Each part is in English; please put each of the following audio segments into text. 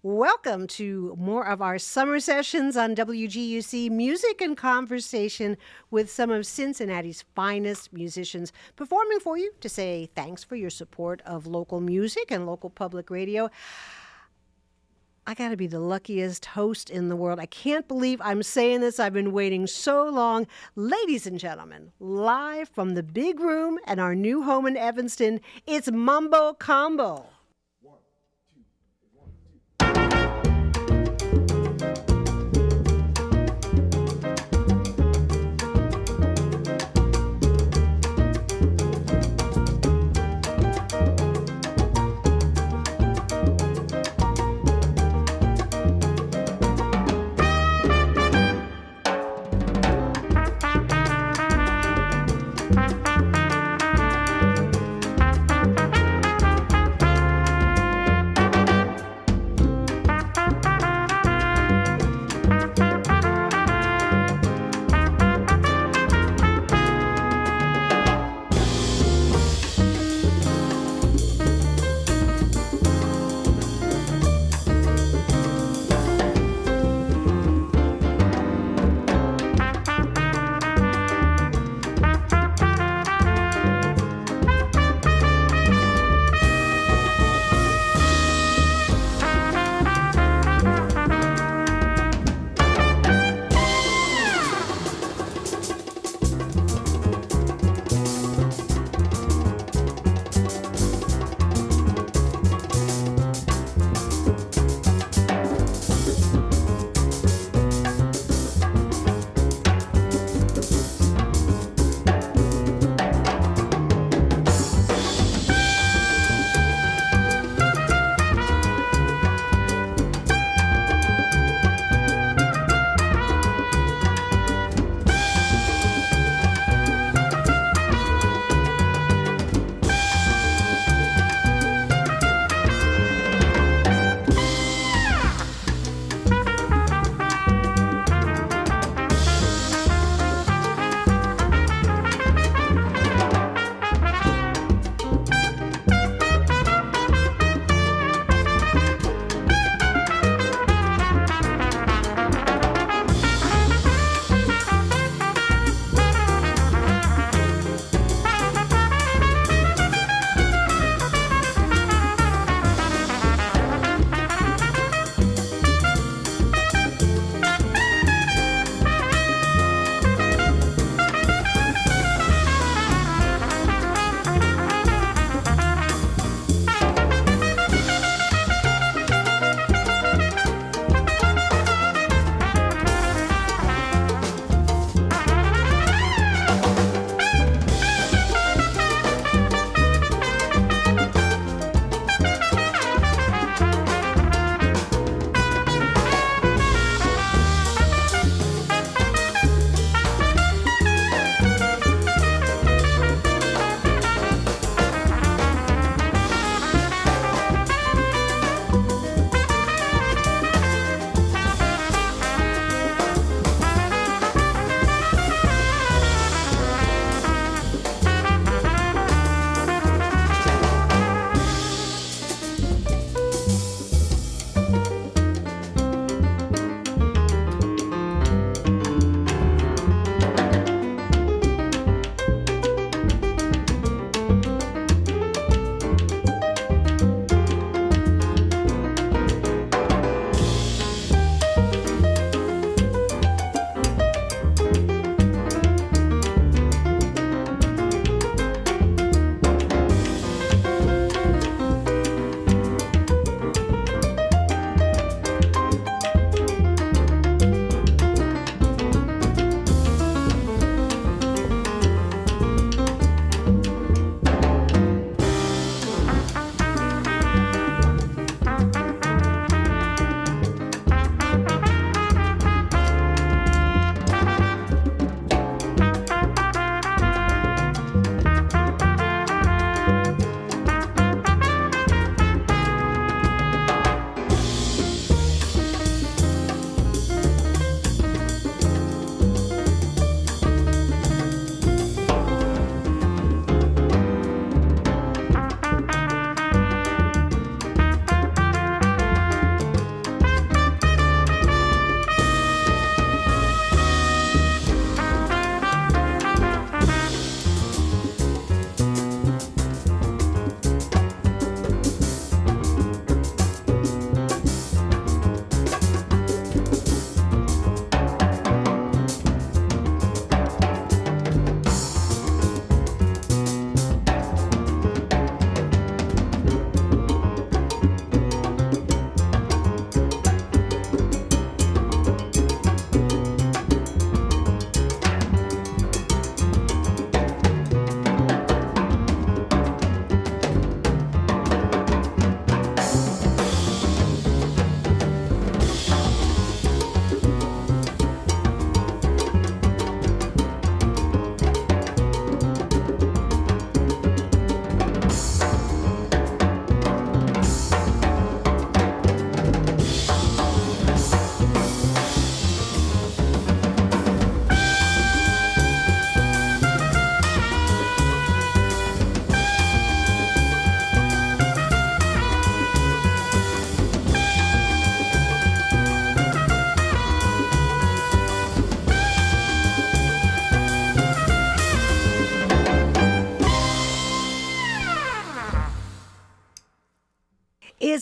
Welcome to more of our summer sessions on WGUC Music and Conversation with some of Cincinnati's finest musicians performing for you to say thanks for your support of local music and local public radio. I got to be the luckiest host in the world. I can't believe I'm saying this. I've been waiting so long. Ladies and gentlemen, live from the big room and our new home in Evanston, it's Mambo Combo.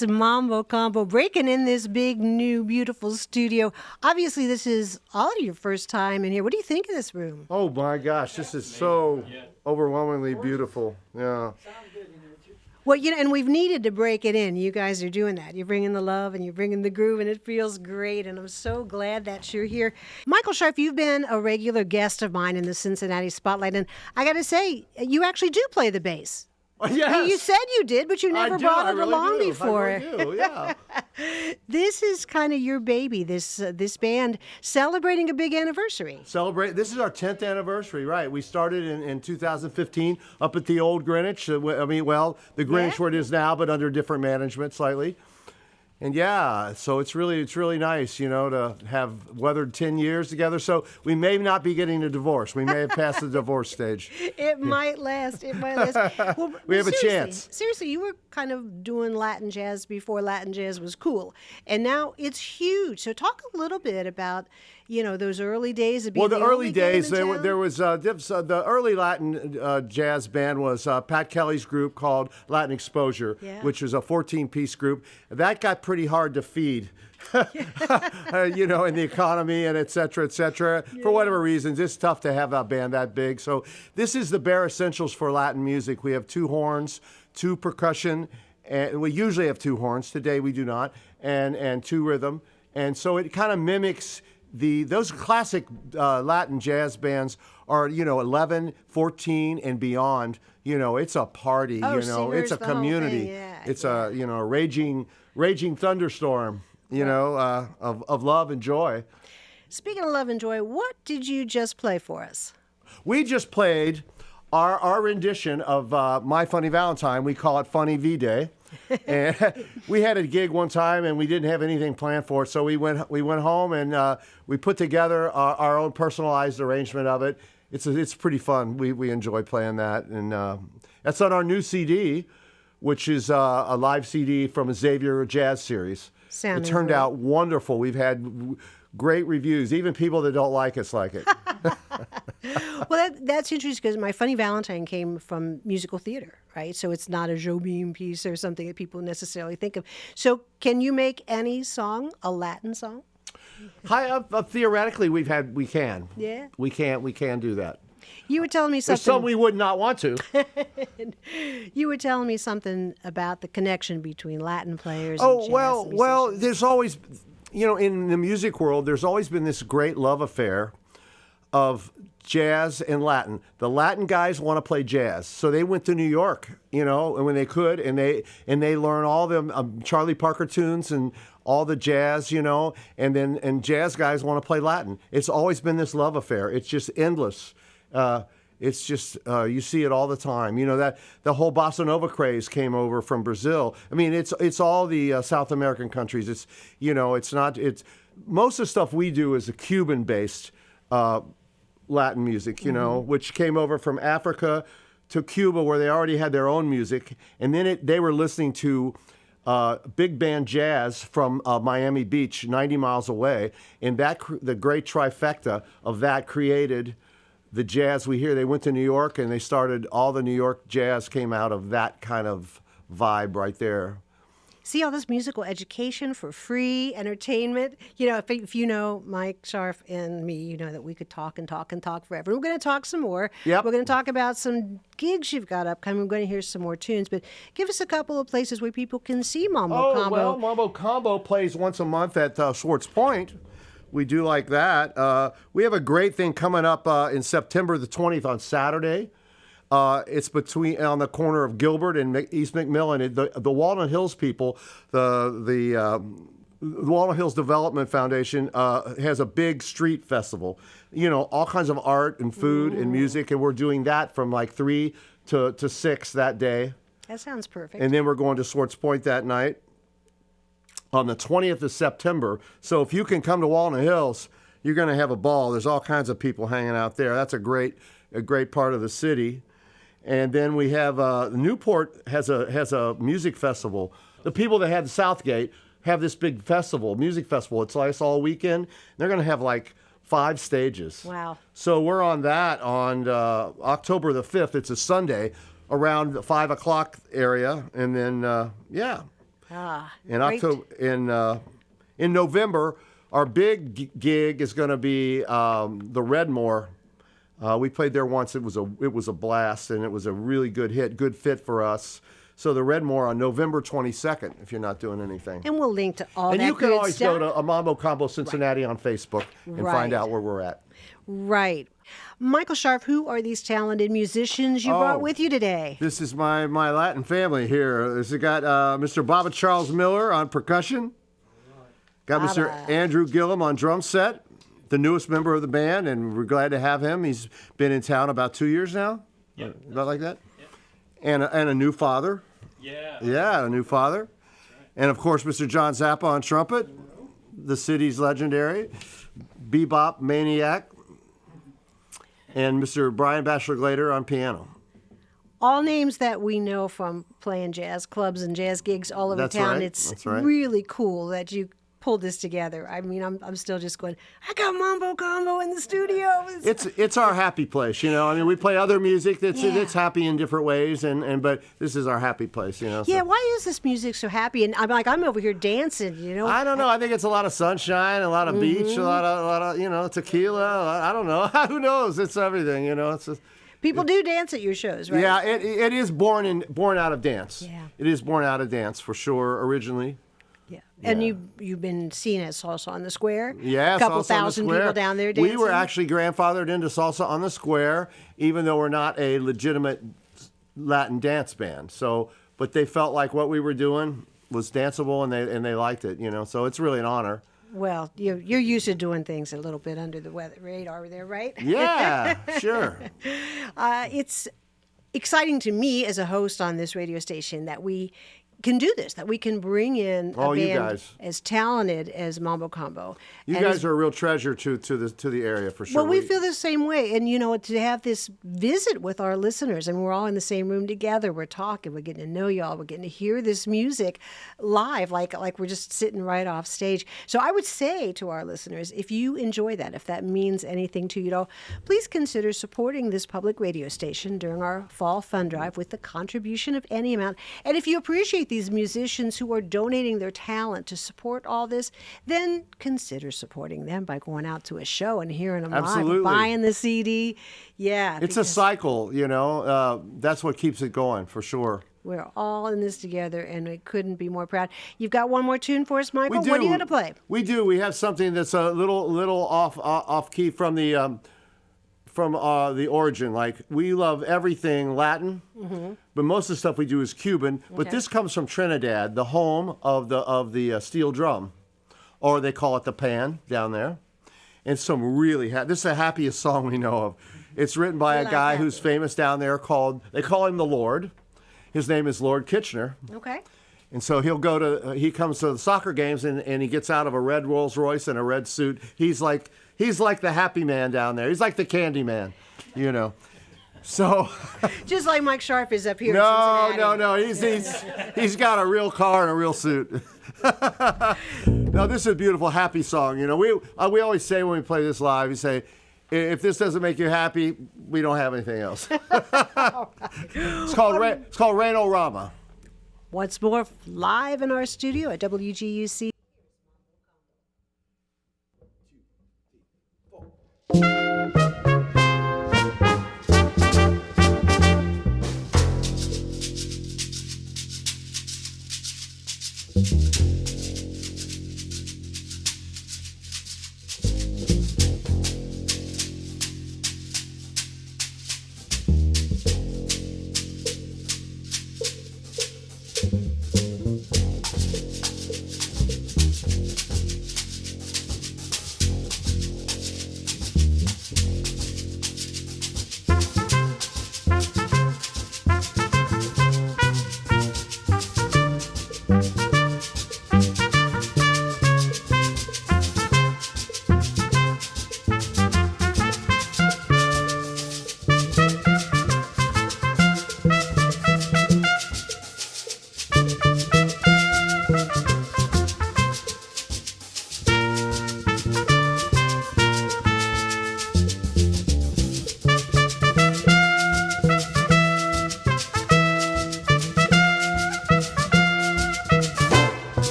It's Mambo Combo breaking in this big, new, beautiful studio. Obviously, this is all of your first time in here. What do you think of this room? Oh my gosh, this is so overwhelmingly beautiful. Yeah. Well, and we've needed to break it in. You guys are doing that. You're bringing the love and you're bringing the groove, and it feels great. And I'm so glad that you're here. Michael Scharf, you've been a regular guest of mine in the Cincinnati Spotlight, and I got to say, you actually do play the bass. Yes. You said you did, but you never brought it along before. I really do, yeah. This is kind of your baby, this band celebrating a big anniversary. This is our 10th anniversary, right? We started in 2015 up at the old Greenwich. The Greenwich where it is now, but under different management slightly. And yeah, so it's really nice, to have weathered 10 years together. So we may not be getting a divorce. We may have passed the divorce stage. It might last. Well, we have a chance. Seriously, you were kind of doing Latin jazz before Latin jazz was cool. And now it's huge. So talk a little bit about, those early days of being the early days, there was the early Latin jazz band was Pat Kelly's group called Latin Exposure, which was a 14-piece group. That got pretty hard to feed, in the economy and et cetera, et cetera. Yeah. For whatever reasons, it's tough to have a band that big. So this is the bare essentials for Latin music. We have 2 horns, 2 percussion, and we usually have 2 horns. Today we do not, and 2 rhythm. And so it kind of mimics those classic Latin jazz bands are, 11, 14, and beyond. It's a party, it's a community. It's a, raging thunderstorm, of love and joy. Speaking of love and joy, what did you just play for us? We just played our rendition of My Funny Valentine. We call it Funny V-Day. And we had a gig one time and we didn't have anything planned for it, so we went home and we put together our own personalized arrangement of it. It's pretty fun. We enjoy playing that, and that's on our new CD, which is a live CD from a Xavier Jazz series. It turned out wonderful. We've had great reviews. Even people that don't like us like it. Well, that's interesting because My Funny Valentine came from musical theater, right? So it's not a Jobim piece or something that people necessarily think of. So can you make any song a Latin song? Theoretically, we can. Yeah. We can do that. You were telling me something. There's some we would not want to. You were telling me something about the connection between Latin players and jazz well, there's always, in the music world, there's always been this great love affair of jazz and Latin. The Latin guys want to play jazz, so they went to New York, and when they could, and they learn all the Charlie Parker tunes and all the jazz, and jazz guys want to play Latin. It's always been this love affair. It's just endless. It's just you see it all the time. That the whole bossa nova craze came over from Brazil. I mean, it's all the South American countries. It's most of the stuff we do is a Cuban-based Latin music, which came over from Africa to Cuba, where they already had their own music, and then they were listening to big band jazz from Miami Beach, 90 miles away, and the great trifecta of that created the jazz we hear. They went to New York and they started, all the New York jazz came out of that kind of vibe right there. See all this musical education for free entertainment. If you know Mike Scharf and me, you know that we could talk and talk and talk forever. We're going to talk some more. Yep. We're going to talk about some gigs you've got upcoming. We're going to hear some more tunes. But give us a couple of places where people can see Mambo Combo. Well, Mambo Combo plays once a month at Swartz Point. We do like that. We have a great thing coming up in September the 20th on Saturday. It's on the corner of Gilbert and East McMillan. The Walnut Hills people, the Walnut Hills Development Foundation has a big street festival. All kinds of art and food and music, and we're doing that from like 3 to 6 that day. That sounds perfect. And then we're going to Swartz Point that night on the 20th of September. So if you can come to Walnut Hills, you're going to have a ball. There's all kinds of people hanging out there. That's a great part of the city. And then we have Newport has a music festival. The people that have Southgate have this big music festival. It's like all weekend. They're going to have like 5 stages. Wow. So we're on that on October the 5th. It's a Sunday around the 5 o'clock area. And then, In great. October, in November, our big gig is going to be the Redmore. We played there once. It was a blast, and it was a really good hit, good fit for us. So the Redmore on November 22nd, if you're not doing anything. And we'll link to all And that you can good always stuff. go to a Mambo Combo Cincinnati on Facebook and find out where we're at. Right. Michael Scharf, who are these talented musicians you brought with you today? This is my Latin family here. This has got Mr. Baba Charles Miller on percussion. Got Mr. Andrew Gillum on drum set, the newest member of the band, and we're glad to have him. He's been in town about 2 years now. Yep. About like that? Yep. And a new father. Yeah. Yeah, a new father. Right. And of course, Mr. John Zappa on trumpet, the city's legendary bebop maniac, and Mr. Brian Batchelor-Glader on piano. All names that we know from playing jazz clubs and jazz gigs all over That's town. right. It's That's right. really cool that you pulled this together. I mean, I'm still just going, I got Mambo Combo in the studio. It's our happy place, you know. I mean, we play other music that's Yeah. it's happy in different ways, and but this is our happy place, you know. Yeah, so. why is this music so happy? And I'm over here dancing, you know. I don't know. I think it's a lot of sunshine, a lot of beach, a lot of you know, tequila. I don't know. Who knows? It's everything, you know. It's just, People do dance at your shows, right? yeah. It is born out of dance. Yeah. It is born out of dance for sure. Originally. Yeah. And you've been seen at Salsa on the Square. Yeah, a couple Salsa on the thousand Square. people down there dancing. We were actually grandfathered into Salsa on the Square, even though we're not a legitimate Latin dance band. So, but they felt like what we were doing was danceable, and they liked it, you know. So it's really an honor. Well, you're used to doing things a little bit under the radar there, right? Yeah, sure. It's exciting to me as a host on this radio station that we can do this, that we can bring in a You band guys. as talented as Mambo Combo. You And guys are a real treasure to the area for sure. well, we feel the same way. And, you know, to have this visit with our listeners, and we're all in the same room together, we're talking, we're getting to know y'all, we're getting to hear this music live, like we're just sitting right off stage. So I would say to our listeners, if you enjoy that, if that means anything to you at all, please consider supporting this public radio station during our fall fund drive with the contribution of any amount. And if you appreciate these musicians who are donating their talent to support all this, then consider supporting them by going out to a show and hearing them Absolutely. live, buying the CD. Yeah. It's a cycle, you know. That's what keeps it going for sure. We're all in this together, and we couldn't be more proud. You've got one more tune for us, Michael? We do. What are you going to play? We do. We have something that's a little off key from the origin. Like, we love everything Latin, but most of the stuff we do is Cuban. But this comes from Trinidad, the home of the steel drum, or they call it the pan down there. And some really this is the happiest song we know of. It's written by a guy who's famous down there they call him the Lord. His name is Lord Kitchener. Okay. And so he comes to the soccer games and he gets out of a red Rolls Royce and a red suit. He's like the happy man down there. He's like the candy man, you know. So Just like Mike Scharf is up here in Cincinnati. no. He's got a real car and a real suit. No, this is a beautiful, happy song. You know, we always say when we play this live, we say, if this doesn't make you happy, we don't have anything else. It's called Rainorama. Once more, live in our studio at WGUC.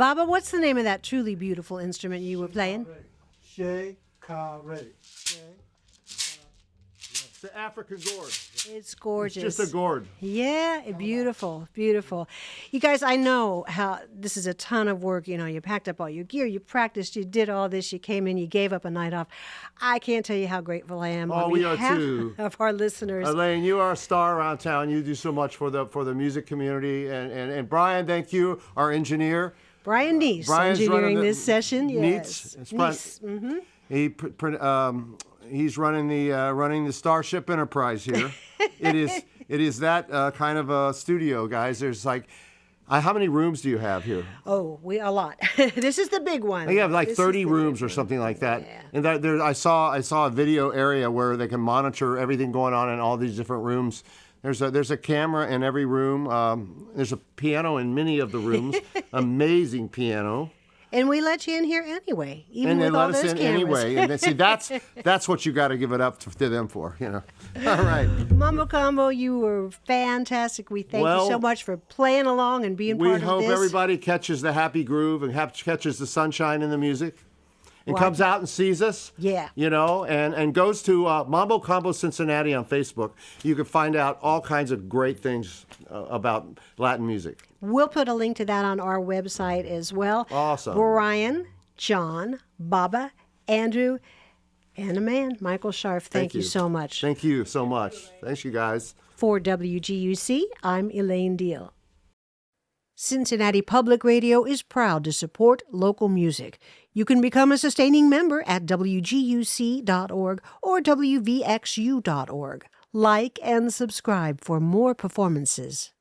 Baba, what's the name of that truly beautiful instrument you were playing? Shea Carre. It's the African gourd. It's gorgeous. It's just a gourd. Yeah, beautiful, beautiful. You guys, I know how this is a ton of work. You know, you packed up all your gear, you practiced, you did all this, you came in, you gave up a night off. I can't tell you how grateful I am on we are behalf too. of our listeners. Elaine, you are a star around town. You do so much for the music community. And Brian, thank you, our engineer. Brian Neese, Brian's engineering running this session. Yes. Neese. He's running the Starship Enterprise here. It is that kind of a studio, guys. There's like, how many rooms do you have here? Oh, a lot. This is the big one. You have like This 30 is the rooms big or something like that. Yeah. And I saw a video area where they can monitor everything going on in all these different rooms. There's a camera in every room. There's a piano in many of the rooms. Amazing piano. And we let you in here anyway, even And they with all let us those in cameras. anyway. And see, that's what you got to give it up to them for, you know. All right. Mambo Combo, you were fantastic. We thank you so much for playing along and being part of We hope this. everybody catches the happy groove and catches the sunshine in the music. And Well, comes out and sees us. Yeah. You know, and goes to Mambo Combo Cincinnati on Facebook. You can find out all kinds of great things about Latin music. We'll put a link to that on our website as well. Awesome. Brian, John, Baba, Andrew, and a man, Michael Scharf. Thank you so much. Thank you so much. Thanks, you guys. For WGUC, I'm Elaine Deal. Cincinnati Public Radio is proud to support local music. You can become a sustaining member at WGUC.org or WVXU.org. Like and subscribe for more performances.